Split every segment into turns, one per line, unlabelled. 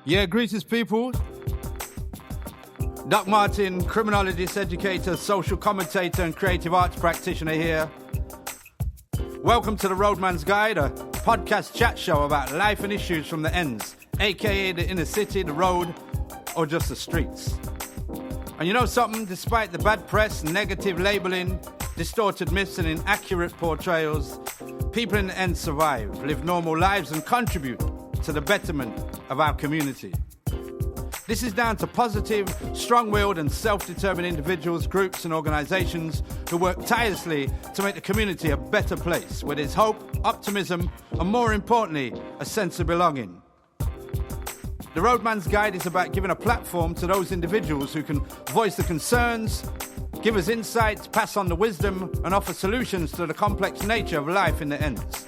Yeah, greetings, people. Doc Martin, criminologist, educator, social commentator, and creative arts practitioner here. Welcome to the Roadman's Guide, a podcast chat show about life and issues from the ends, aka the inner city, the road, or just the streets. And you know something? Despite the bad press, negative labeling, distorted myths, and inaccurate portrayals, people in the end survive, live normal lives, and contribute to the betterment of our community. This is down to positive, strong-willed and self-determined individuals, groups and organisations who work tirelessly to make the community a better place, where there's hope, optimism and, more importantly, a sense of belonging. The Roadman's Guide is about giving a platform to those individuals who can voice the concerns, give us insights, pass on the wisdom and offer solutions to the complex nature of life in the ends.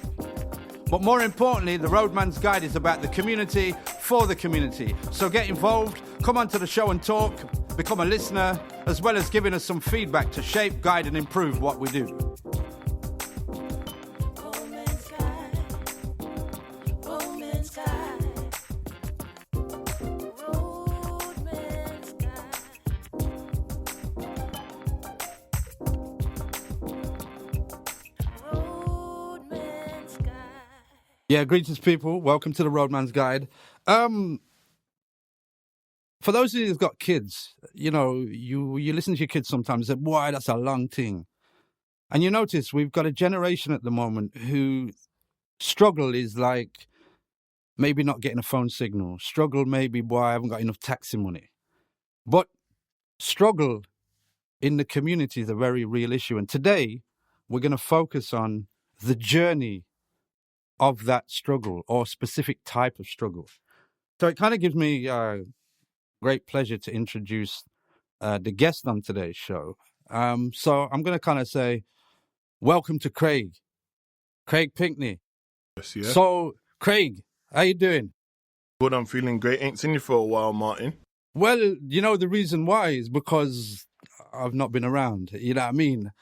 But more importantly, the Roadman's Guide is about the community, for the community. So get involved, come onto the show and talk, become a listener, as well as giving us some feedback to shape, guide and improve what we do. Yeah, greetings, people. Welcome to the Roadman's Guide. For those of you who've got kids, you know, you listen to your kids sometimes and say, boy, that's a long thing. And you notice we've got a generation at the moment who struggle is like maybe not getting a phone signal. Struggle maybe, boy, I haven't got enough taxi money. But struggle in the community is a very real issue. And today we're going to focus on the journey of that struggle or specific type of struggle. So it kind of gives me great pleasure to introduce the guest on today's show. So I'm going to kind of say, welcome to Craig Pinkney.
Yes, yeah.
So Craig, how you doing?
Good, I'm feeling great. Ain't seen you for a while, Martin.
Well, you know, the reason why is because I've not been around, you know what I mean?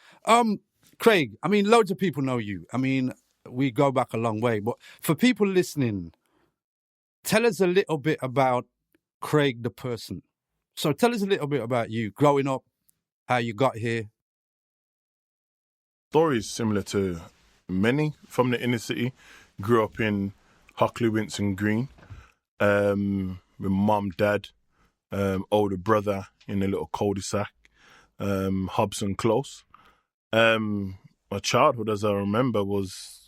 Craig, I mean, loads of people know you. I mean, we go back a long way, but for people listening, tell us a little bit about Craig the person. So tell us a little bit about you, growing up, how you got here.
Stories similar to many from the inner city. Grew up in Hockley, Winson Green, with mum, dad, older brother in a little cul-de-sac, Hobson Close. My childhood, as I remember, was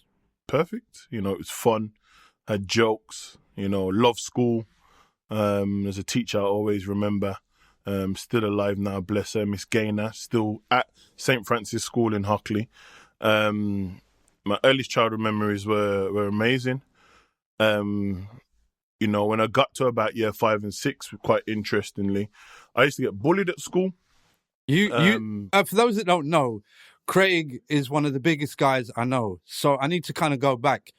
perfect. You know, it was fun, had jokes, you know, loved school. As a teacher, I always remember, still alive now, bless her, Miss Gaynor, still at St. Francis School in Hockley. My earliest childhood memories were amazing. You know, when I got to about year 5 and 6, quite interestingly, I used to get bullied at school.
For those that don't know, Craig is one of the biggest guys I know. So I need to kind of go back.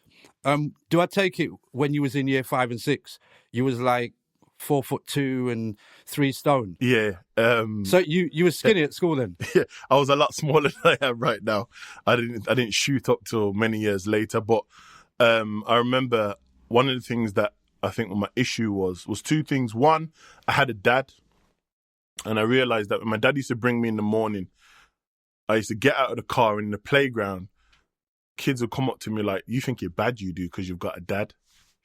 Do I take it when you was in year 5 and 6, you was like 4'2" and 3 stone?
Yeah.
So you were skinny at school then?
Yeah, I was a lot smaller than I am right now. I didn't shoot up till many years later. But I remember one of the things that I think my issue was 2 things. One, I had a dad, and I realized that when my dad used to bring me in the morning, I used to get out of the car in the playground. Kids would come up to me like, you think you're bad, you do, because you've got a dad.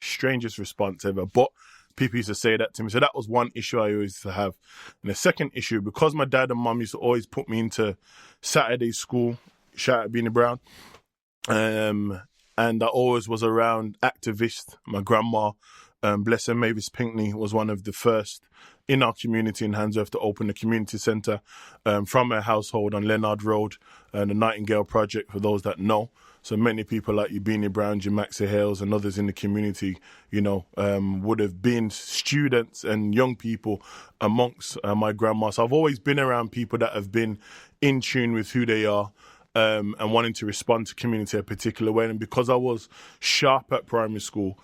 Strangest response ever. But people used to say that to me. So that was one issue I always used to have. And the second issue, because my dad and mum used to always put me into Saturday school, shout out Beanie Brown, and I always was around activists. My grandma, bless her, Mavis Pinkney, was one of the first in our community in Handsworth to open a community centre from her household on Leonard Road, the Nightingale Project, for those that know. So many people like you, Beanie Brown, Jim Maxie Hales and others in the community, you know, would have been students and young people amongst my grandma. So I've always been around people that have been in tune with who they are and wanting to respond to community a particular way. And because I was sharp at primary school,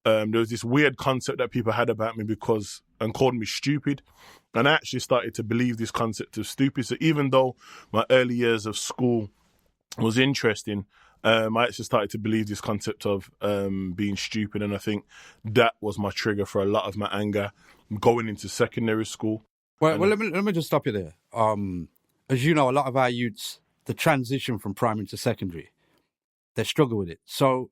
there was this weird concept that people had about me and called me stupid. And I actually started to believe this concept of stupid. So even though my early years of school was interesting, I actually started to believe this concept of being stupid, and I think that was my trigger for a lot of my anger going into secondary school.
Well, let me just stop you there. As you know, a lot of our youths, the transition from primary to secondary, they struggle with it. So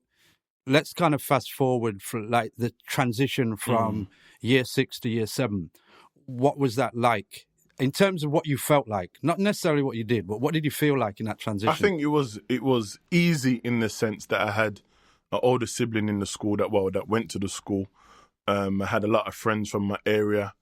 let's kind of fast forward for like the transition from year 6 to year 7. What was that like in terms of what you felt like? Not necessarily what you did, but what did you feel like in that transition?
I think it was easy in the sense that I had an older sibling in the school that went to the school. I had a lot of friends from my area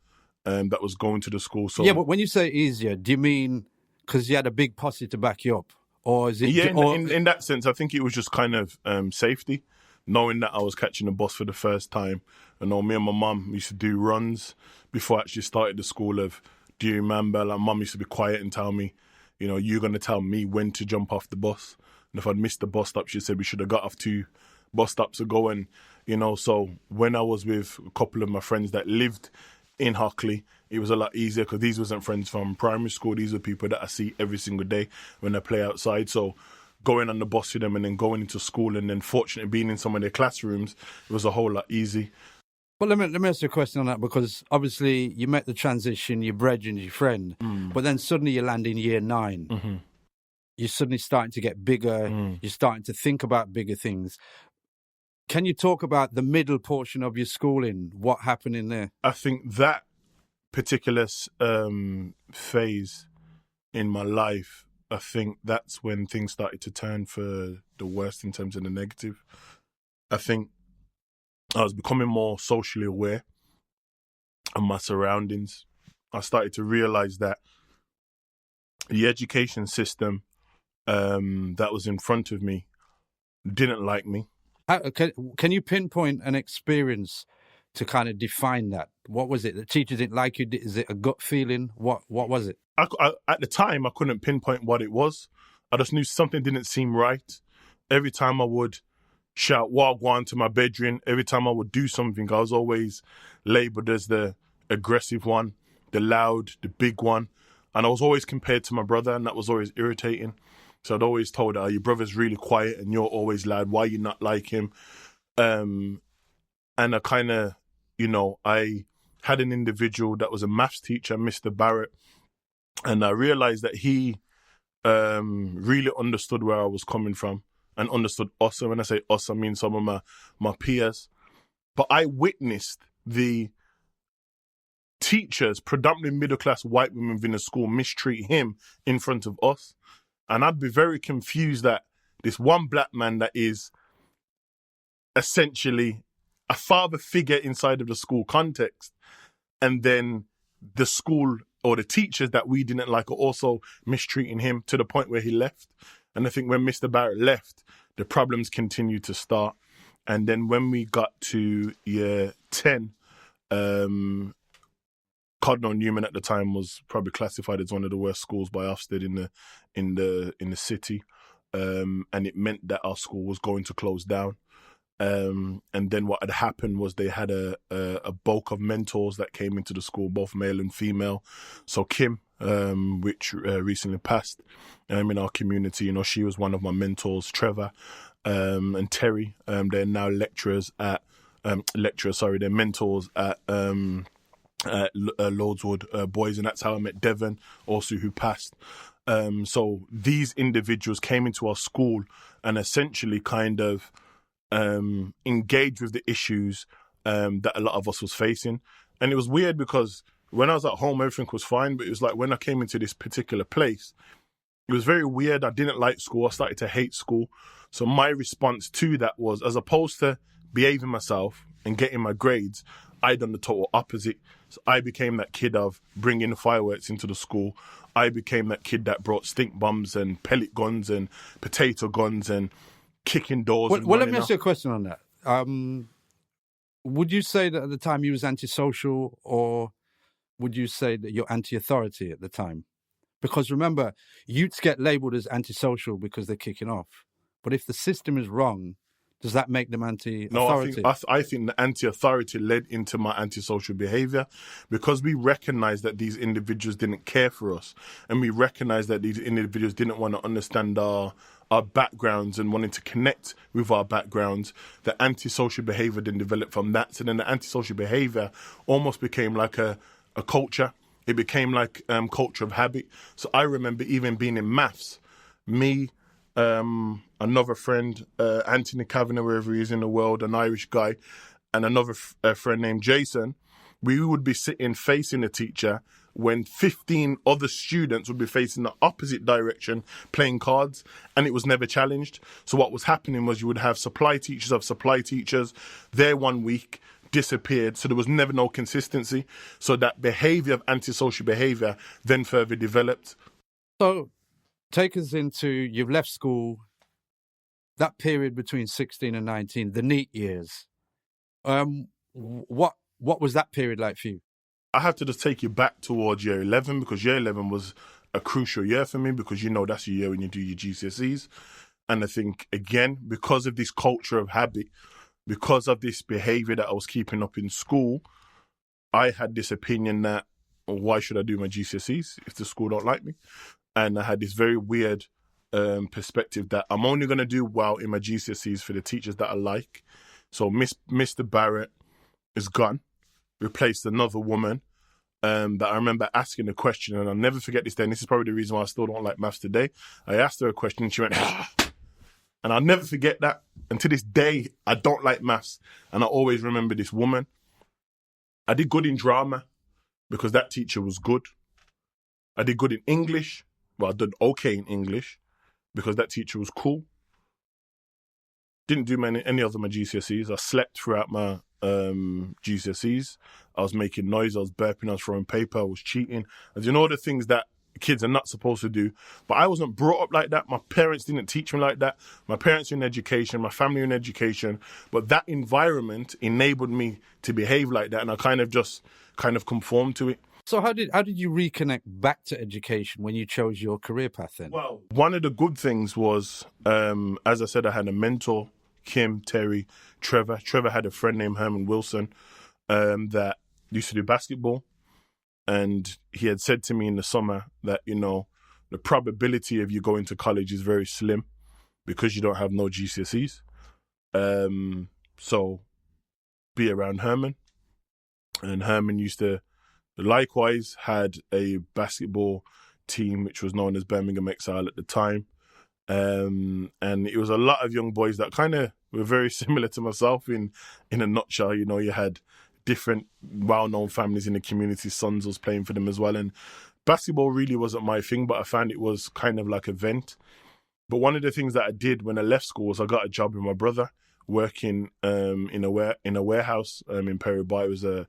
that was going to the school. So
yeah, but when you say easier, do you mean because you had a big posse to back you up, or is it?
Yeah, in that sense, I think it was just kind of safety, knowing that I was catching a bus for the first time. And me and my mum used to do runs before I actually started the school. Of, do you remember? Like, mum used to be quiet and tell me, you're going to tell me when to jump off the bus. And if I'd missed the bus stop, she said we should have got off 2 bus stops ago. And so when I was with a couple of my friends that lived in Hockley, it was a lot easier because these wasn't friends from primary school. These were people that I see every single day when I play outside. So going on the bus with them and then going into school and then fortunately being in some of their classrooms, it was a whole lot easy.
But let me ask you a question on that, because obviously you met the transition, your brethren, your friend, but then suddenly you land in year 9.
Mm-hmm.
You're suddenly starting to get bigger. You're starting to think about bigger things. Can you talk about the middle portion of your schooling? What happened in there?
I think that particular phase in my life, I think that's when things started to turn for the worst in terms of the negative. I think I was becoming more socially aware of my surroundings. I started to realize that the education system that was in front of me didn't like me.
Can you pinpoint an experience to kind of define that? What was it? The teacher didn't like you? Is it a gut feeling? What was it?
At the time, I couldn't pinpoint what it was. I just knew something didn't seem right. Every time I would shout "Wagwan" to my bedroom, every time I would do something, I was always labelled as the aggressive one, the loud, the big one. And I was always compared to my brother, and that was always irritating. So I'd always told her, your brother's really quiet and you're always loud. Why are you not like him? And I kind of, I had an individual that was a maths teacher, Mr. Barrett, and I realised that he really understood where I was coming from and understood us. And when I say us, I mean some of my peers. But I witnessed the teachers, predominantly middle-class white women within the school, mistreat him in front of us. And I'd be very confused that this one black man that is essentially a father figure inside of the school context, and then the school or the teachers that we didn't like are also mistreating him to the point where he left. And I think when Mr. Barrett left, the problems continued to start. And then when we got to year 10, Cardinal Newman at the time was probably classified as one of the worst schools by Ofsted in the city, and it meant that our school was going to close down. And then what had happened was they had a bulk of mentors that came into the school, both male and female. So Kim, which recently passed in our community, she was one of my mentors. Trevor and Terry, they're now they're mentors at Lordswood Boys, and that's how I met Devon, also who passed. So these individuals came into our school and essentially kind of engaged with the issues that a lot of us was facing. And it was weird because when I was at home, everything was fine, but it was like when I came into this particular place, it was very weird. I didn't like school. I started to hate school. So my response to that was, as opposed to behaving myself and getting my grades, I done the total opposite. So I became that kid of bringing fireworks into the school. I became that kid that brought stink bombs and pellet guns and potato guns and kicking doors.
Well, let me ask you a question on that. Would you say that at the time you was antisocial, or would you say that you're anti-authority at the time? Because remember, youths get labelled as antisocial because they're kicking off. But if the system is wrong, does that make them anti-authority?
No, I think the anti-authority led into my antisocial behaviour, because we recognised that these individuals didn't care for us, and we recognised that these individuals didn't want to understand our our backgrounds and wanting to connect with our backgrounds, the antisocial behaviour then developed from that. So then the antisocial behaviour almost became like a culture. It became like culture of habit. So I remember even being in maths, me, another friend, Anthony Kavanagh, wherever he is in the world, an Irish guy, and another friend named Jason, we would be sitting facing the teacher when 15 other students would be facing the opposite direction playing cards, and it was never challenged. So what was happening was you would have supply teachers of supply teachers there one week, disappeared, so there was never no consistency. So that behaviour of antisocial behaviour then further developed.
So take us into, you've left school, that period between 16 and 19, the NEET years. What was that period like for you?
I have to just take you back towards year 11, because year 11 was a crucial year for me, because that's the year when you do your GCSEs. And I think, again, because of this culture of habit, because of this behaviour that I was keeping up in school, I had this opinion that, why should I do my GCSEs if the school don't like me? And I had this very weird perspective that I'm only going to do well in my GCSEs for the teachers that I like. So Mr. Barrett is gone, replaced another woman that I remember asking a question, and I'll never forget this day, and this is probably the reason why I still don't like maths today. I asked her a question and she went, and I'll never forget that. And to this day, I don't like maths. And I always remember this woman. I did good in drama because that teacher was good. I did good in English. Well, I did okay in English because that teacher was cool. Didn't do any other of my GCSEs. I slept throughout my GCSEs. I was making noise. I was burping. I was throwing paper. I was cheating. I was doing all the things that kids are not supposed to do. But I wasn't brought up like that. My parents didn't teach me like that. My parents were in education. My family were in education. But that environment enabled me to behave like that. And I kind of conformed to it.
So how did you reconnect back to education when you chose your career path then?
Well, one of the good things was, as I said, I had a mentor, Kim, Terry, Trevor. Trevor had a friend named Herman Wilson that used to do basketball. And he had said to me in the summer that, the probability of you going to college is very slim because you don't have no GCSEs. So be around Herman. And Herman likewise had a basketball team which was known as Birmingham Exile at the time. And it was a lot of young boys that kind of were very similar to myself in a nutshell. You had different well-known families in the community. Sons was playing for them as well. And basketball really wasn't my thing, but I found it was kind of like a vent. But one of the things that I did when I left school was I got a job with my brother working in a warehouse in Perry Bar. It was a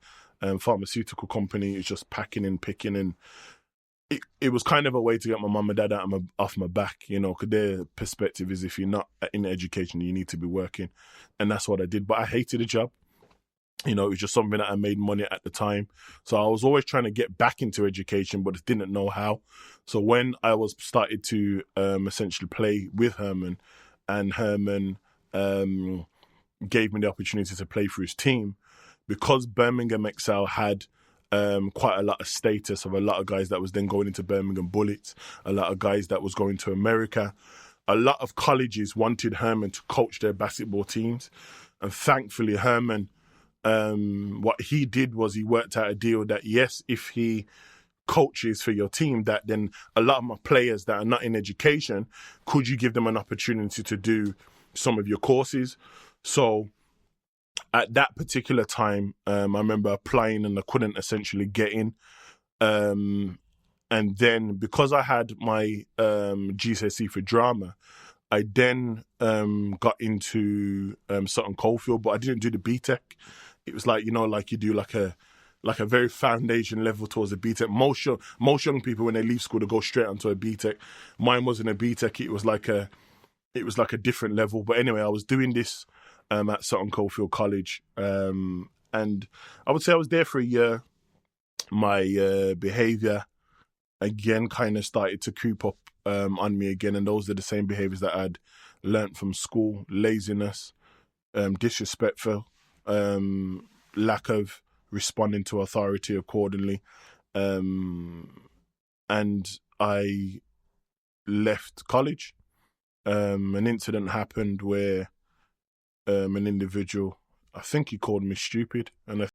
pharmaceutical company. It was just packing and picking, and it was kind of a way to get my mum and dad off my back, because their perspective is if you're not in education, you need to be working. And that's what I did. But I hated the job. It was just something that I made money at the time. So I was always trying to get back into education, but didn't know how. So when I started to essentially play with Herman, and Herman gave me the opportunity to play for his team, because Birmingham Excel had quite a lot of status of a lot of guys that was then going into Birmingham Bullets, a lot of guys that was going to America. A lot of colleges wanted Herman to coach their basketball teams. And thankfully, Herman, what he did was he worked out a deal that, yes, if he coaches for your team, that then a lot of my players that are not in education, could you give them an opportunity to do some of your courses? So at that particular time, I remember applying and I couldn't essentially get in. And then because I had my GCSE for drama, I then got into Sutton Coldfield, but I didn't do the BTEC. It was like, like you do like a very foundation level towards a BTEC. Most young people, when they leave school, they go straight onto a BTEC. Mine wasn't a BTEC. It was like a different level. But anyway, I was doing this at Sutton Coldfield College. And I would say I was there for a year. My behaviour, again, kind of started to creep up on me again. And those are the same behaviours that I'd learnt from school. Laziness, disrespectful, lack of responding to authority accordingly. And I left college. an incident happened where an individual, I think he called me stupid, and